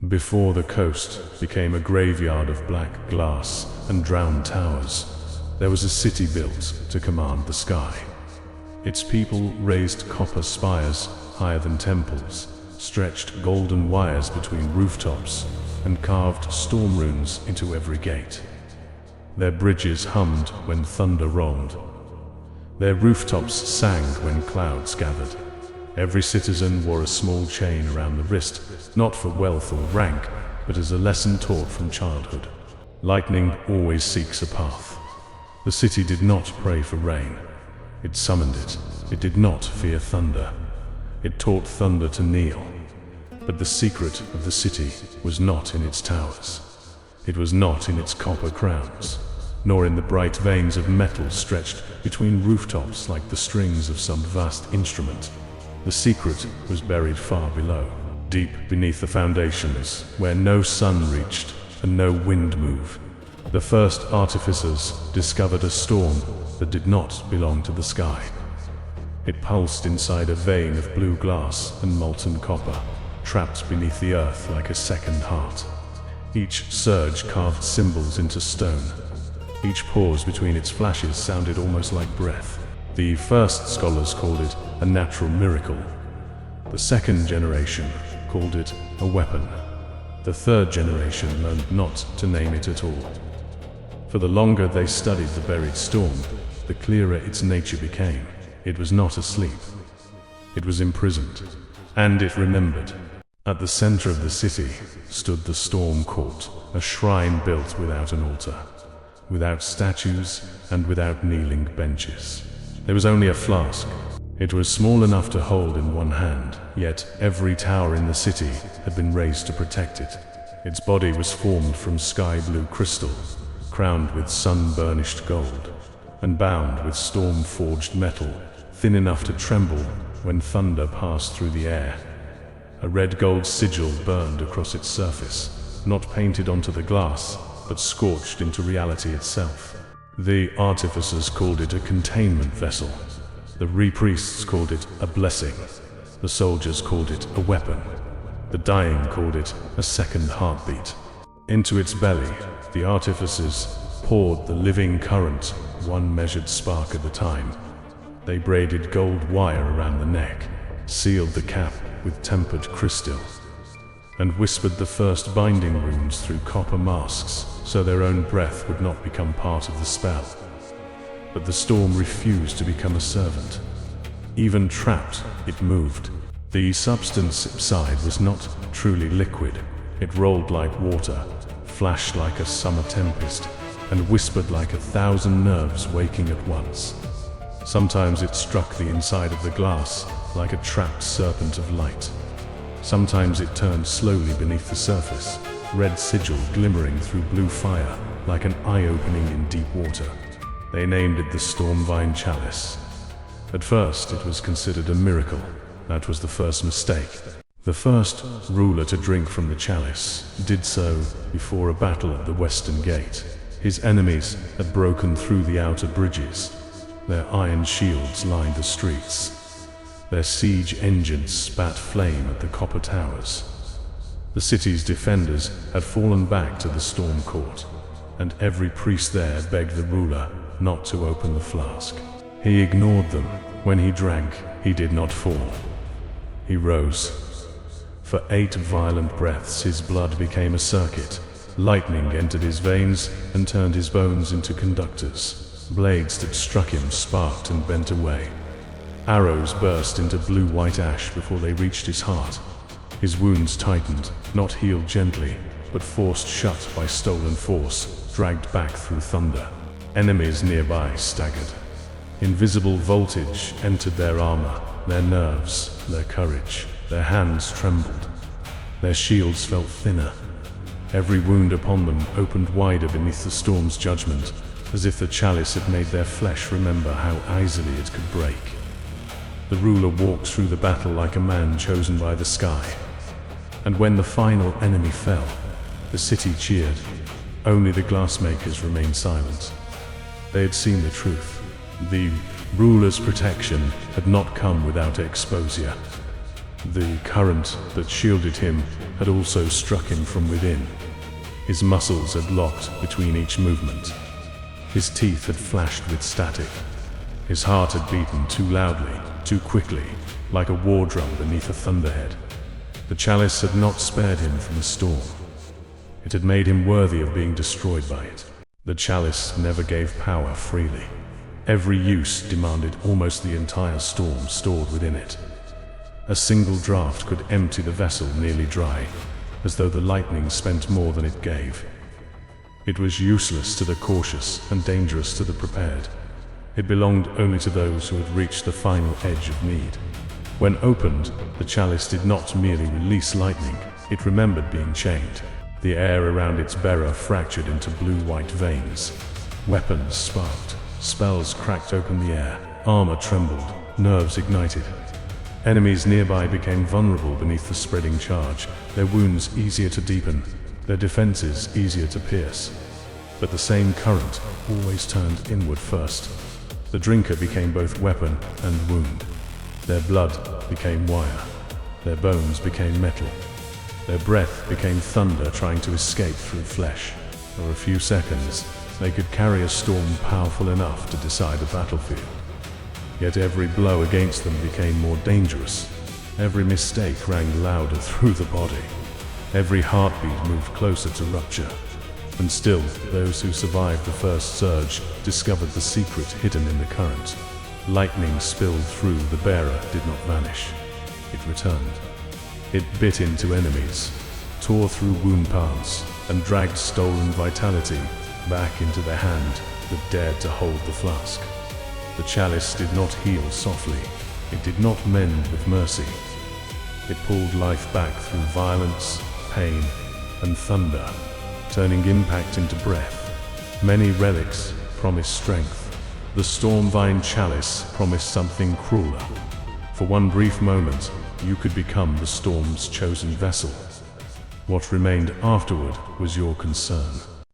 Before the coast became a graveyard of black glass and drowned towers, there was a city built to command the sky. Its people raised copper spires higher than temples, stretched golden wires between rooftops, and carved storm runes into every gate. Their bridges hummed when thunder rolled. Their rooftops sang when clouds gathered. Every citizen wore a small chain around the wrist, not for wealth or rank, but as a lesson taught from childhood. Lightning always seeks a path. The city did not pray for rain. It summoned it. It did not fear thunder. It taught thunder to kneel. But the secret of the city was not in its towers. It was not in its copper crowns, nor in the bright veins of metal stretched between rooftops like the strings of some vast instrument. The secret was buried far below, deep beneath the foundations, where no sun reached and no wind moved. The first artificers discovered a storm that did not belong to the sky. It pulsed inside a vein of blue glass and molten copper, trapped beneath the earth like a second heart. Each surge carved symbols into stone. Each pause between its flashes sounded almost like breath. The first scholars called it a natural miracle. The second generation called it a weapon. The third generation learned not to name it at all. For the longer they studied the buried storm, the clearer its nature became. It was not asleep. It was imprisoned, and it remembered. At the center of the city stood the Storm Court, a shrine built without an altar, without statues, and without kneeling benches. There was only a flask. It was small enough to hold in one hand, yet every tower in the city had been raised to protect it. Its body was formed from sky-blue crystal, crowned with sun-burnished gold, and bound with storm-forged metal, thin enough to tremble when thunder passed through the air. A red-gold sigil burned across its surface, not painted onto the glass, but scorched into reality itself. The artificers called it a containment vessel. The re-priests called it a blessing. The soldiers called it a weapon. The dying called it a second heartbeat. Into its belly, the artificers poured the living current, one measured spark at a time. They braided gold wire around the neck, sealed the cap with tempered crystal, and whispered the first binding runes through copper masks so their own breath would not become part of the spell. But the storm refused to become a servant. Even trapped, it moved. The substance inside was not truly liquid. It rolled like water, flashed like a summer tempest, and whispered like 1,000 nerves waking at once. Sometimes it struck the inside of the glass like a trapped serpent of light. Sometimes it turned slowly beneath the surface, red sigil glimmering through blue fire like an eye opening in deep water. They named it the Stormvein Chalice. At first it was considered a miracle. That was the first mistake. The first ruler to drink from the chalice did so before a battle at the Western Gate. His enemies had broken through the outer bridges. Their iron shields lined the streets. Their siege engines spat flame at the copper towers. The city's defenders had fallen back to the Storm Court, and every priest there begged the ruler not to open the flask. He ignored them. When he drank, he did not fall. He rose. For 8 violent breaths his blood became a circuit. Lightning entered his veins and turned his bones into conductors. Blades that struck him sparked and bent away. Arrows burst into blue-white ash before they reached his heart. His wounds tightened, not healed gently, but forced shut by stolen force, dragged back through thunder. Enemies nearby staggered. Invisible voltage entered their armor, their nerves, their courage. Their hands trembled. Their shields felt thinner. Every wound upon them opened wider beneath the storm's judgment, as if the chalice had made their flesh remember how easily it could break. The ruler walked through the battle like a man chosen by the sky. And when the final enemy fell, the city cheered. Only the glassmakers remained silent. They had seen the truth. The ruler's protection had not come without exposure. The current that shielded him had also struck him from within. His muscles had locked between each movement. His teeth had flashed with static. His heart had beaten too loudly, too quickly, like a war drum beneath a thunderhead. The chalice had not spared him from the storm. It had made him worthy of being destroyed by it. The chalice never gave power freely. Every use demanded almost the entire storm stored within it. A single draught could empty the vessel nearly dry, as though the lightning spent more than it gave. It was useless to the cautious and dangerous to the prepared. It belonged only to those who had reached the final edge of need. When opened, the chalice did not merely release lightning, it remembered being chained. The air around its bearer fractured into blue-white veins. Weapons sparked, spells cracked open the air, armor trembled, nerves ignited. Enemies nearby became vulnerable beneath the spreading charge, their wounds easier to deepen, their defenses easier to pierce. But the same current always turned inward first. The drinker became both weapon and wound. Their blood became wire. Their bones became metal. Their breath became thunder trying to escape through flesh. For a few seconds, they could carry a storm powerful enough to decide a battlefield. Yet every blow against them became more dangerous. Every mistake rang louder through the body. Every heartbeat moved closer to rupture. And still, those who survived the first surge discovered the secret hidden in the current. Lightning spilled through, the bearer did not vanish. It returned. It bit into enemies, tore through wound paths, and dragged stolen vitality back into the hand that dared to hold the flask. The chalice did not heal softly. It did not mend with mercy. It pulled life back through violence, pain, and thunder, turning impact into breath. Many relics promised strength. The Stormvein Chalice promised something crueler. For one brief moment, you could become the storm's chosen vessel. What remained afterward was your concern.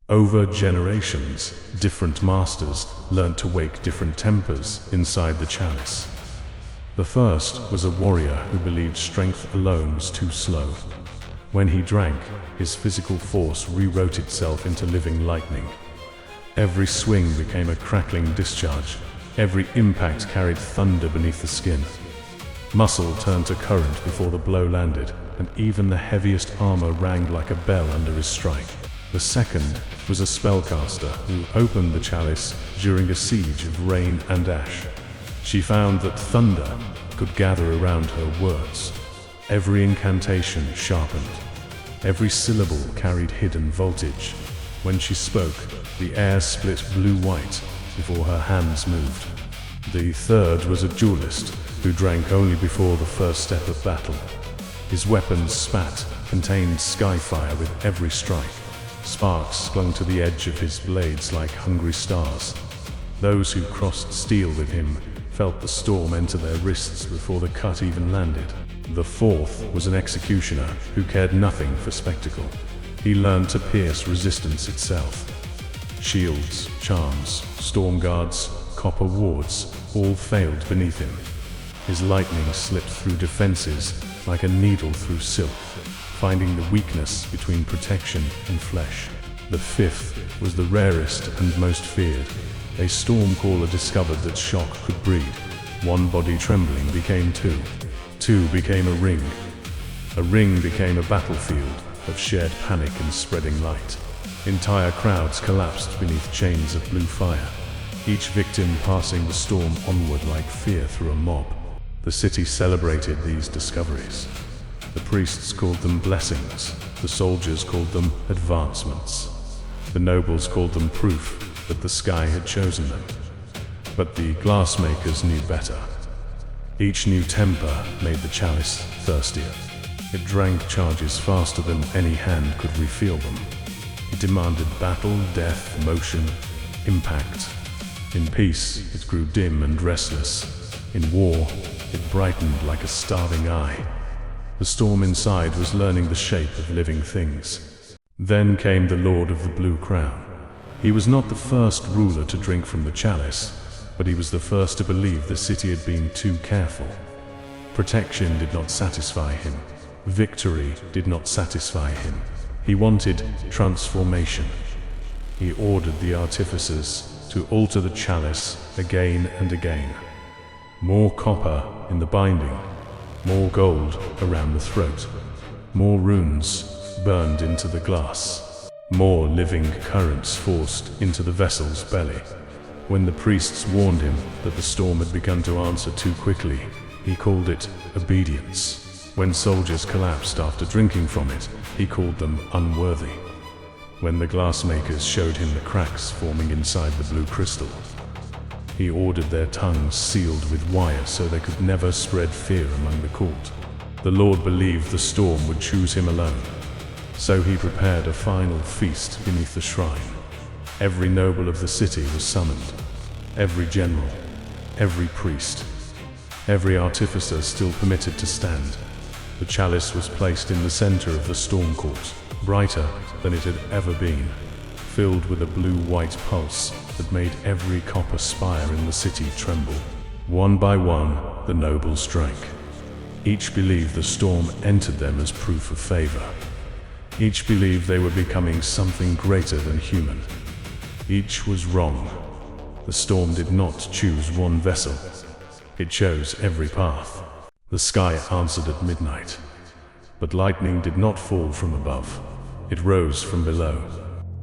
Over generations, different masters learned to wake different tempers inside the chalice. The first was a warrior who believed strength alone was too slow. When he drank, his physical force rewrote itself into living lightning. Every swing became a crackling discharge. Every impact carried thunder beneath the skin. Muscle turned to current before the blow landed, and even the heaviest armor rang like a bell under his strike. The second was a spellcaster who opened the chalice during a siege of rain and ash. She found that thunder could gather around her words. Every incantation sharpened. Every syllable carried hidden voltage. When she spoke, the air split blue-white before her hands moved. The third was a duelist who drank only before the first step of battle. His weapons spat, contained skyfire with every strike. Sparks clung to the edge of his blades like hungry stars. Those who crossed steel with him felt the storm enter their wrists before the cut even landed. The fourth was an executioner who cared nothing for spectacle. He learned to pierce resistance itself. Shields, charms, storm guards, copper wards, all failed beneath him. His lightning slipped through defenses like a needle through silk, finding the weakness between protection and flesh. The fifth was the rarest and most feared. A stormcaller discovered that shock could breed. One body trembling became two. Two became a ring. A ring became a battlefield of shared panic and spreading light. Entire crowds collapsed beneath chains of blue fire, each victim passing the storm onward like fear through a mob. The city celebrated these discoveries. The priests called them blessings, the soldiers called them advancements. The nobles called them proof that the sky had chosen them. But the glassmakers knew better. Each new temper made the chalice thirstier. It drank charges faster than any hand could refill them. It demanded battle, death, motion, impact. In peace, it grew dim and restless. In war, it brightened like a starving eye. The storm inside was learning the shape of living things. Then came the Lord of the Blue Crown. He was not the first ruler to drink from the chalice, but he was the first to believe the city had been too careful. Protection did not satisfy him. Victory did not satisfy him. He wanted transformation. He ordered the artificers to alter the chalice again and again. More copper in the binding, more gold around the throat, more runes burned into the glass, more living currents forced into the vessel's belly. When the priests warned him that the storm had begun to answer too quickly, he called it obedience. When soldiers collapsed after drinking from it, he called them unworthy. When the glassmakers showed him the cracks forming inside the blue crystal, he ordered their tongues sealed with wire so they could never spread fear among the court. The Lord believed the storm would choose him alone, so he prepared a final feast beneath the shrine. Every noble of the city was summoned, every general, every priest, every artificer still permitted to stand. The chalice was placed in the center of the storm court, brighter than it had ever been, filled with a blue-white pulse that made every copper spire in the city tremble. One by one, the nobles drank. Each believed the storm entered them as proof of favor. Each believed they were becoming something greater than human. Each was wrong. The storm did not choose one vessel. It chose every path. The sky answered at midnight. But lightning did not fall from above. It rose from below.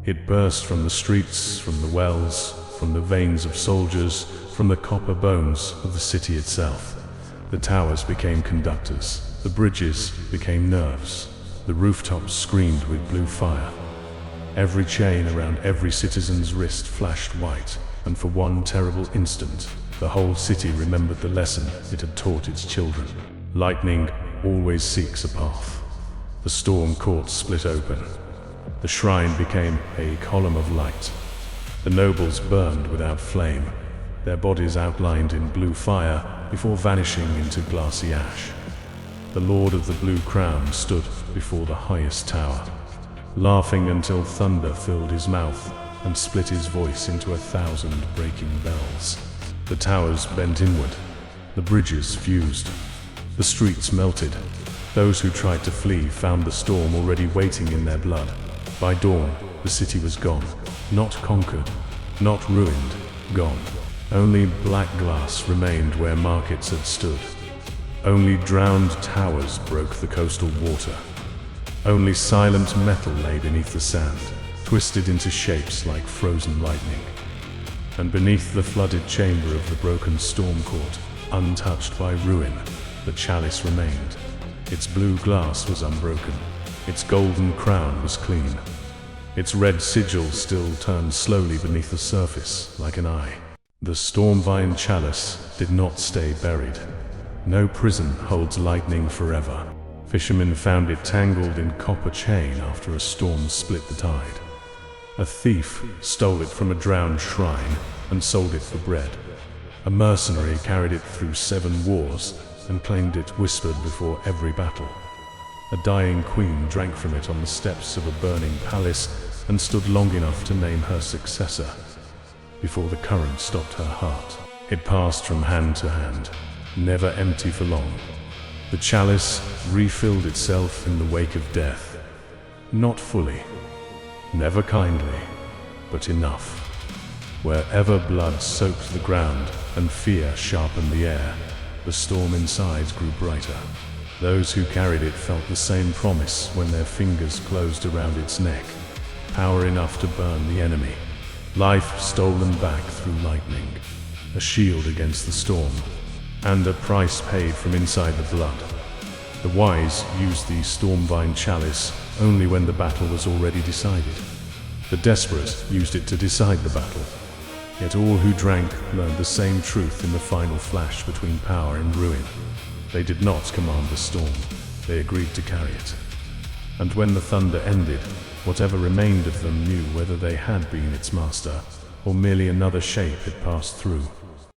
It burst from the streets, from the wells, from the veins of soldiers, from the copper bones of the city itself. The towers became conductors. The bridges became nerves. The rooftops screamed with blue fire. Every chain around every citizen's wrist flashed white, and for one terrible instant, the whole city remembered the lesson it had taught its children. Lightning always seeks a path. The storm court split open. The shrine became a column of light. The nobles burned without flame, their bodies outlined in blue fire before vanishing into glassy ash. The Lord of the Blue Crown stood before the highest tower, laughing until thunder filled his mouth and split his voice into 1,000 breaking bells. The towers bent inward, the bridges fused, the streets melted. Those who tried to flee found the storm already waiting in their blood. By dawn, the city was gone, not conquered, not ruined, gone. Only black glass remained where markets had stood. Only drowned towers broke the coastal water. Only silent metal lay beneath the sand, twisted into shapes like frozen lightning. And beneath the flooded chamber of the broken storm court, untouched by ruin, the chalice remained. Its blue glass was unbroken. Its golden crown was clean. Its red sigil still turned slowly beneath the surface, like an eye. The Stormvein Chalice did not stay buried. No prison holds lightning forever. Fishermen found it tangled in copper chain after a storm split the tide. A thief stole it from a drowned shrine and sold it for bread. A mercenary carried it through 7 wars and claimed it whispered before every battle. A dying queen drank from it on the steps of a burning palace and stood long enough to name her successor before the current stopped her heart. It passed from hand to hand, never empty for long. The chalice refilled itself in the wake of death. Not fully, never kindly, but enough. Wherever blood soaked the ground and fear sharpened the air, the storm inside grew brighter. Those who carried it felt the same promise when their fingers closed around its neck. Power enough to burn the enemy. Life stolen back through lightning. A shield against the storm. And a price paid from inside the blood. The wise used the Stormvein Chalice only when the battle was already decided. The desperate used it to decide the battle. Yet all who drank learned the same truth in the final flash between power and ruin. They did not command the storm, they agreed to carry it. And when the thunder ended, whatever remained of them knew whether they had been its master, or merely another shape it passed through.